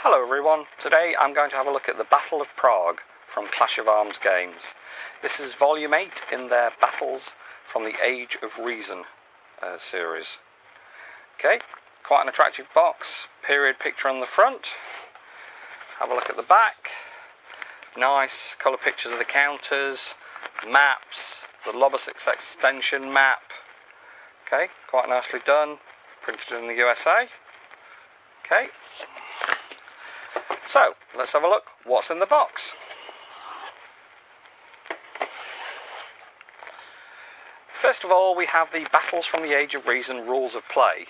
Hello everyone, today I'm going to have a look at the Battle of Prague from Clash of Arms Games. This is volume 8 in their Battles from the Age of Reason series. Okay, quite an attractive box, period picture on the front. Have a look at the back. Nice colour pictures of the counters, maps, the Lobosix extension map. Okay, quite nicely done, printed in the USA. Okay. So, let's have a look what's in the box. First of all, we have the Battles from the Age of Reason rules of play.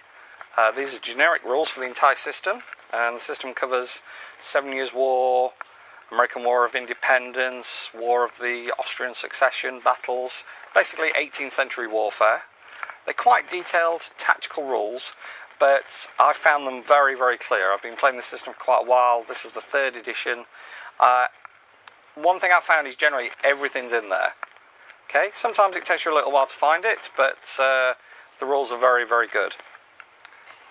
These are generic rules for the entire system, and the system covers 7 Years' War, American War of Independence, War of the Austrian Succession battles, basically 18th century warfare. They're quite detailed tactical rules, but I found them very, very clear. I've been playing the system for quite a while. This is the 3rd edition. One thing I found is generally everything's in there. Okay, sometimes it takes you a little while to find it, but the rules are very, very good.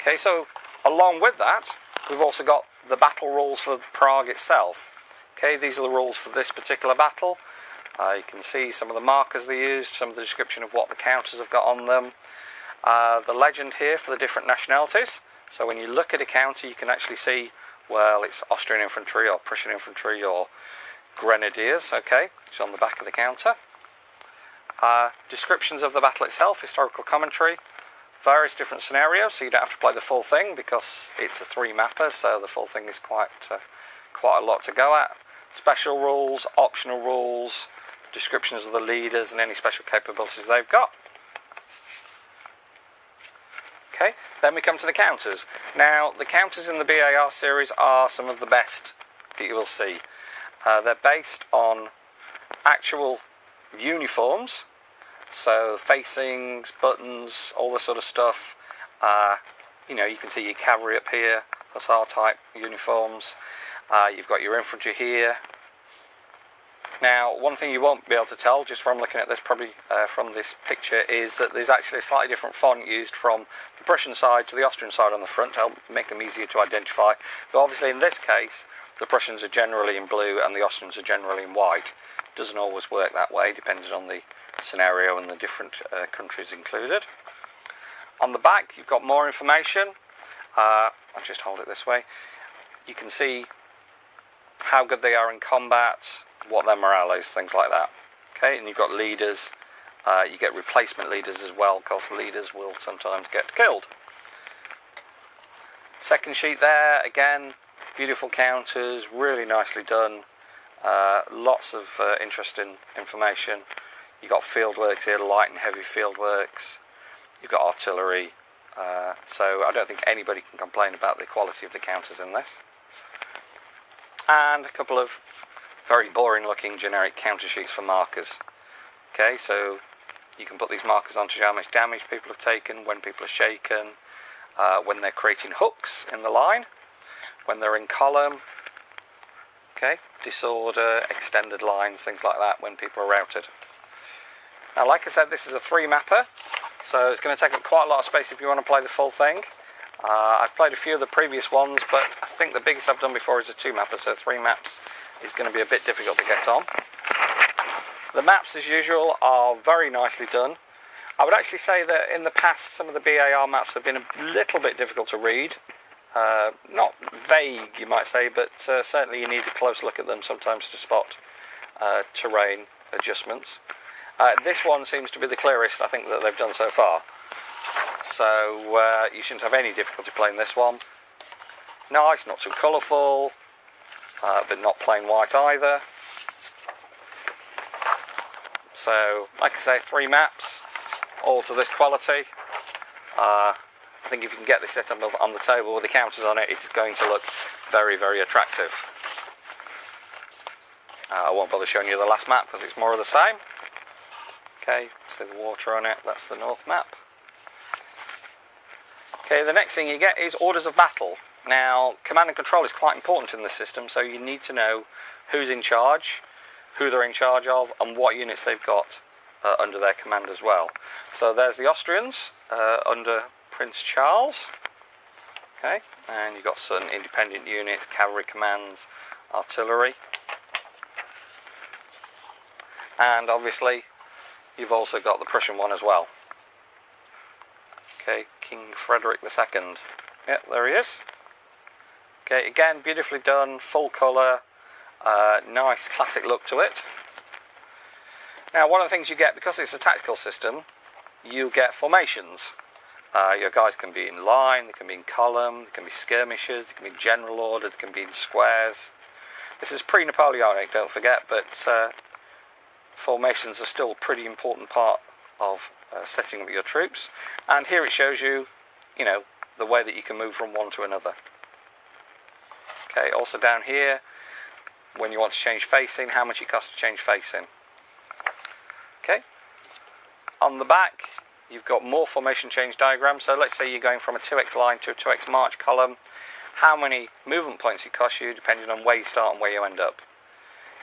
Okay, so along with that, we've also got the battle rules for Prague itself. Okay, these are the rules for this particular battle. You can see some of the markers they used, some of the description of what the counters have got on them. The legend here for the different nationalities. So when you look at a counter, you can actually see, well, it's Austrian infantry or Prussian infantry or grenadiers. Okay, it's on the back of the counter. Descriptions of the battle itself, historical commentary, various different scenarios, so you don't have to play the full thing because it's a 3-mapper, so the full thing is quite a lot to go at. Special rules, optional rules, descriptions of the leaders and any special capabilities they've got. Okay, then we come to the counters. Now, the counters in the BAR series are some of the best that you will see. They're based on actual uniforms, so facings, buttons, all this sort of stuff. You can see your cavalry up here, hussar type uniforms. You've got your infantry here. Now, one thing you won't be able to tell just from looking at this, probably from this picture, is that there's actually a slightly different font used from the Prussian side to the Austrian side on the front to help make them easier to identify. But obviously in this case, the Prussians are generally in blue and the Austrians are generally in white. It doesn't always work that way, depending on the scenario and the different countries included. On the back, you've got more information. I'll just hold it this way. You can see how good they are in combat, what their morale is, things like that. Okay, and you've got leaders. You get replacement leaders as well, because leaders will sometimes get killed. Second sheet there, again, beautiful counters, really nicely done. Lots of interesting information. You've got field works here, light and heavy field works. You've got artillery. So I don't think anybody can complain about the quality of the counters in this. And a couple of very boring looking generic counter sheets for markers. Okay, so you can put these markers onto how much damage people have taken, when people are shaken, when they're creating hooks in the line, when they're in column, okay, disorder, extended lines, things like that, when people are routed. Now, like I said, this is a 3-mapper, so it's going to take up quite a lot of space if you want to play the full thing. I've played a few of the previous ones, but I think the biggest I've done before is a 2-mapper, so 3 maps is going to be a bit difficult to get on. The maps, as usual, are very nicely done. I would actually say that in the past, some of the BAR maps have been a little bit difficult to read. Not vague, you might say, but certainly you need a close look at them sometimes to spot terrain adjustments. This one seems to be the clearest, I think, that they've done so far. So you shouldn't have any difficulty playing this one. Nice, not too colourful, but not plain white either. So, like I say, 3 maps, all to this quality. I think if you can get this set up on the table with the counters on it, it's going to look very, very attractive. I won't bother showing you the last map because it's more of the same. Okay, see the water on it, that's the north map. Okay, the next thing you get is orders of battle. Now, command and control is quite important in this system, so you need to know who's in charge, who they're in charge of, and what units they've got under their command as well. So there's the Austrians under Prince Charles. Okay, and you've got some independent units, cavalry commands, artillery, and obviously you've also got the Prussian one as well. Okay, King Frederick II. Yep, there he is. Okay, again, beautifully done, full colour, nice classic look to it. Now, one of the things you get, because it's a tactical system, you get formations. Your guys can be in line, they can be in column, they can be skirmishers, they can be in general order, they can be in squares. This is pre-Napoleonic, don't forget, but formations are still a pretty important part of setting up your troops. And here it shows you, the way that you can move from one to another. Okay, also down here, when you want to change facing, how much it costs to change facing. Okay, on the back, you've got more formation change diagrams. So let's say you're going from a 2x line to a 2x march column. How many movement points it costs you, depending on where you start and where you end up.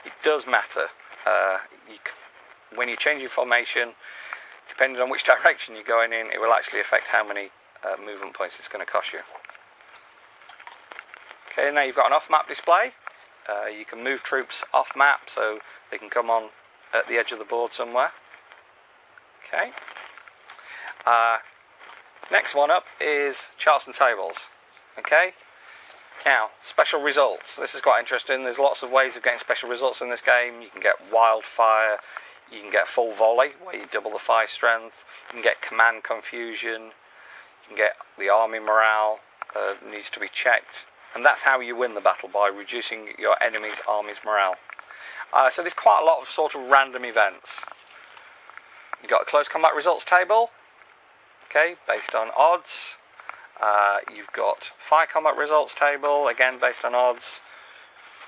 It does matter. When you change your formation, depending on which direction you're going in, it will actually affect how many movement points it's going to cost you. Okay, now you've got an off-map display. You can move troops off-map, so they can come on at the edge of the board somewhere. Okay. Next one up is charts and tables. Okay. Now, special results. This is quite interesting. There's lots of ways of getting special results in this game. You can get wildfire. You can get full volley, where you double the fire strength. You can get command confusion. You can get the army morale needs to be checked. And that's how you win the battle, by reducing your enemy's army's morale. So there's quite a lot of sort of random events. You've got a close combat results table, okay, based on odds. You've got fire combat results table, again based on odds.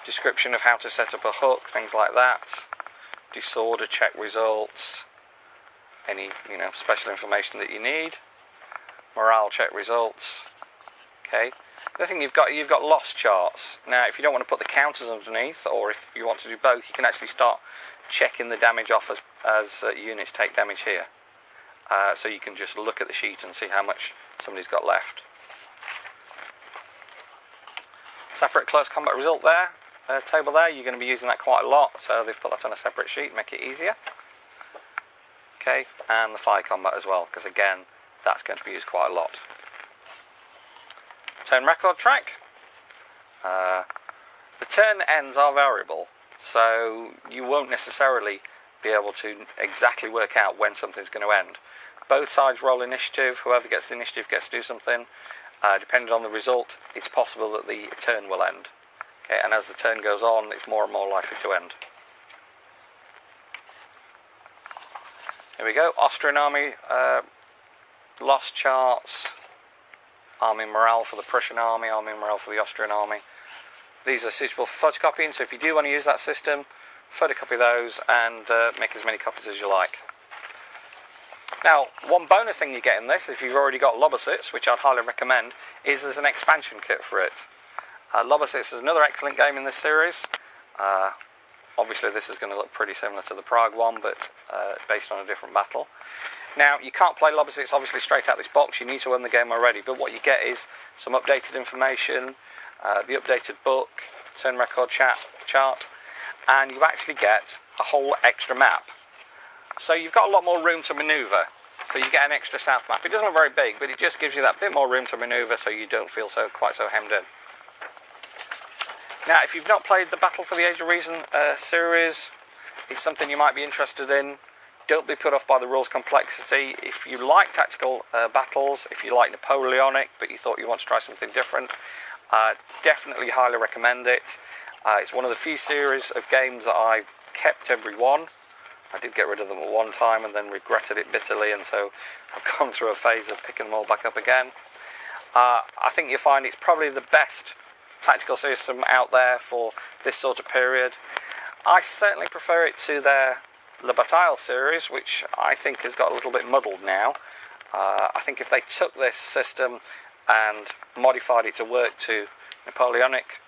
Description of how to set up a hook, things like that. Disorder check results. Any special information that you need. Morale check results. Okay. The other thing you've got loss charts. Now, if you don't want to put the counters underneath, or if you want to do both, you can actually start checking the damage off as units take damage here. So you can just look at the sheet and see how much somebody's got left. Separate close combat result there, table there. You're going to be using that quite a lot, so they've put that on a separate sheet, make it easier. Okay, and the fire combat as well, because again, that's going to be used quite a lot. Turn record track. The turn ends are variable, so you won't necessarily be able to exactly work out when something's going to end. Both sides roll initiative. Whoever gets the initiative gets to do something. Depending on the result, it's possible that the turn will end. Okay, and as the turn goes on, it's more and more likely to end. Here we go. Austrian army loss charts. Army morale for the Prussian army, army morale for the Austrian army. These are suitable for photocopying, so if you do want to use that system, photocopy those and make as many copies as you like. Now, one bonus thing you get in this, if you've already got Lobositz, which I'd highly recommend, is there's an expansion kit for it. Lobositz is another excellent game in this series. Obviously this is going to look pretty similar to the Prague one, but based on a different battle. Now, you can't play Lobositz obviously straight out this box, you need to own the game already, but what you get is some updated information, the updated book, turn record chart, and you actually get a whole extra map. So you've got a lot more room to manoeuvre, so you get an extra south map. It doesn't look very big, but it just gives you that bit more room to manoeuvre so you don't feel quite so hemmed in. Now, if you've not played the Battle for the Age of Reason series, it's something you might be interested in. Don't be put off by the rules complexity. If you like tactical battles, if you like Napoleonic, but you thought you want to try something different, definitely highly recommend it. It's one of the few series of games that I've kept every one. I did get rid of them at one time and then regretted it bitterly, and so I've gone through a phase of picking them all back up again. I think you'll find it's probably the best tactical system out there for this sort of period. I certainly prefer it to their Le Bataille series, which I think has got a little bit muddled now. I think if they took this system and modified it to work to Napoleonic,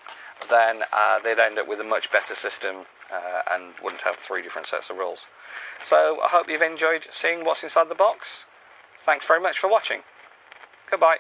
then they'd end up with a much better system and wouldn't have 3 different sets of rules. So I hope you've enjoyed seeing what's inside the box. Thanks very much for watching. Goodbye.